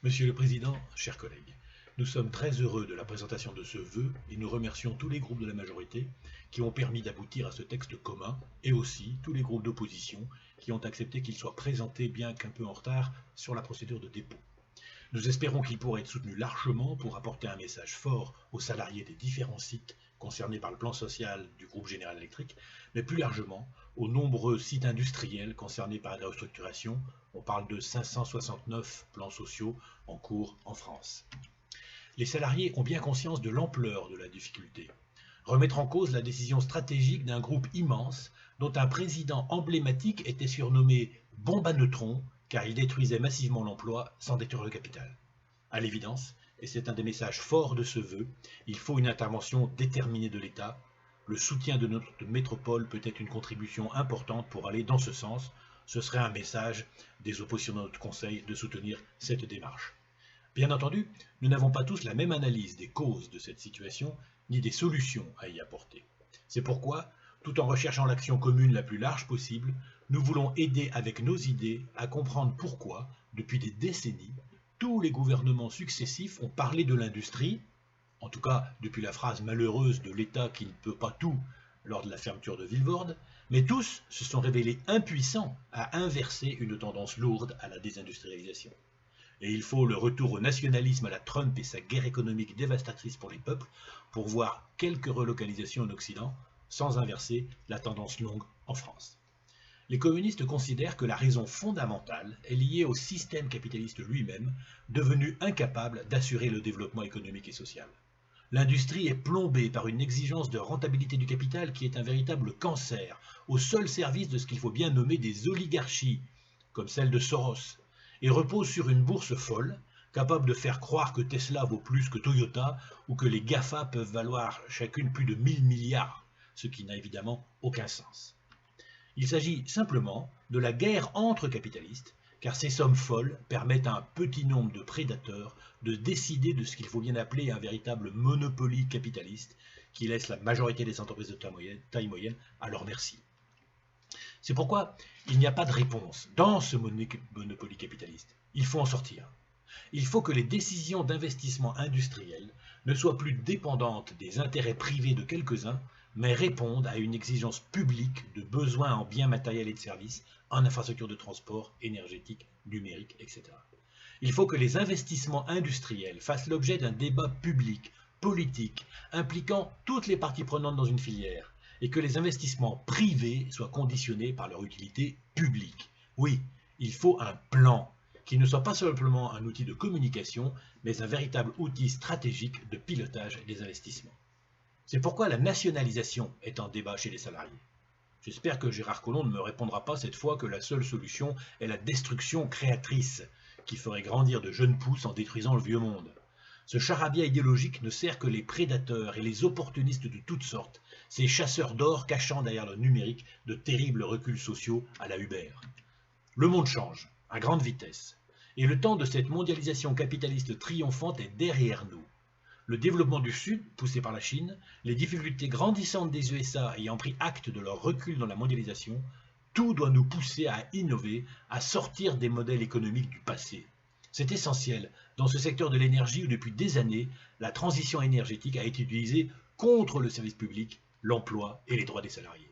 Monsieur le Président, chers collègues, nous sommes très heureux de la présentation de ce vœu et nous remercions tous les groupes de la majorité qui ont permis d'aboutir à ce texte commun et aussi tous les groupes d'opposition qui ont accepté qu'il soit présenté bien qu'un peu en retard sur la procédure de dépôt. Nous espérons qu'il pourra être soutenu largement pour apporter un message fort aux salariés des différents sites concernés par le plan social du groupe General Electric, mais plus largement aux nombreux sites industriels concernés par la restructuration. On parle de 569 plans sociaux en cours en France. Les salariés ont bien conscience de l'ampleur de la difficulté. Remettre en cause la décision stratégique d'un groupe immense dont un président emblématique était surnommé bombe à neutrons car il détruisait massivement l'emploi sans détruire le capital. À l'évidence, et c'est un des messages forts de ce vœu, il faut une intervention déterminée de l'État. Le soutien de notre métropole peut être une contribution importante pour aller dans ce sens. Ce serait un message des oppositions de notre Conseil de soutenir cette démarche. Bien entendu, nous n'avons pas tous la même analyse des causes de cette situation, ni des solutions à y apporter. C'est pourquoi, tout en recherchant l'action commune la plus large possible, nous voulons aider avec nos idées à comprendre pourquoi, depuis des décennies, tous les gouvernements successifs ont parlé de l'industrie, en tout cas depuis la phrase malheureuse de l'État qui ne peut pas tout lors de la fermeture de Vilvoorde, mais tous se sont révélés impuissants à inverser une tendance lourde à la désindustrialisation. Et il faut le retour au nationalisme à la Trump et sa guerre économique dévastatrice pour les peuples pour voir quelques relocalisations en Occident sans inverser la tendance longue en France. Les communistes considèrent que la raison fondamentale est liée au système capitaliste lui-même, devenu incapable d'assurer le développement économique et social. L'industrie est plombée par une exigence de rentabilité du capital qui est un véritable cancer, au seul service de ce qu'il faut bien nommer des oligarchies, comme celle de Soros, et repose sur une bourse folle, capable de faire croire que Tesla vaut plus que Toyota ou que les GAFA peuvent valoir chacune plus de 1000 milliards, ce qui n'a évidemment aucun sens. Il s'agit simplement de la guerre entre capitalistes, car ces sommes folles permettent à un petit nombre de prédateurs de décider de ce qu'il faut bien appeler un véritable monopoly capitaliste qui laisse la majorité des entreprises de taille moyenne à leur merci. C'est pourquoi il n'y a pas de réponse dans ce monopoly capitaliste. Il faut en sortir. Il faut que les décisions d'investissement industriel ne soient plus dépendantes des intérêts privés de quelques-uns, mais répondent à une exigence publique de besoins en biens matériels et de services, en infrastructures de transport, énergétique, numérique, etc. Il faut que les investissements industriels fassent l'objet d'un débat public, politique, impliquant toutes les parties prenantes dans une filière, et que les investissements privés soient conditionnés par leur utilité publique. Oui, il faut un plan qui ne soit pas simplement un outil de communication, mais un véritable outil stratégique de pilotage des investissements. C'est pourquoi la nationalisation est en débat chez les salariés. J'espère que Gérard Collomb ne me répondra pas cette fois que la seule solution est la destruction créatrice, qui ferait grandir de jeunes pousses en détruisant le vieux monde. Ce charabia idéologique ne sert que les prédateurs et les opportunistes de toutes sortes, ces chasseurs d'or cachant derrière le numérique de terribles reculs sociaux à la Uber. Le monde change, à grande vitesse, et le temps de cette mondialisation capitaliste triomphante est derrière nous. Le développement du Sud, poussé par la Chine, les difficultés grandissantes des USA ayant pris acte de leur recul dans la mondialisation, tout doit nous pousser à innover, à sortir des modèles économiques du passé. C'est essentiel dans ce secteur de l'énergie où depuis des années, la transition énergétique a été utilisée contre le service public, l'emploi et les droits des salariés.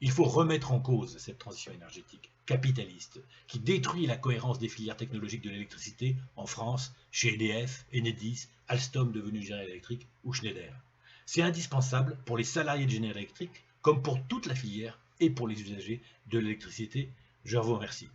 Il faut remettre en cause cette transition énergétique capitaliste qui détruit la cohérence des filières technologiques de l'électricité en France, chez EDF, Enedis, Alstom devenu General Electric ou Schneider. C'est indispensable pour les salariés de General Electric comme pour toute la filière et pour les usagers de l'électricité. Je vous remercie.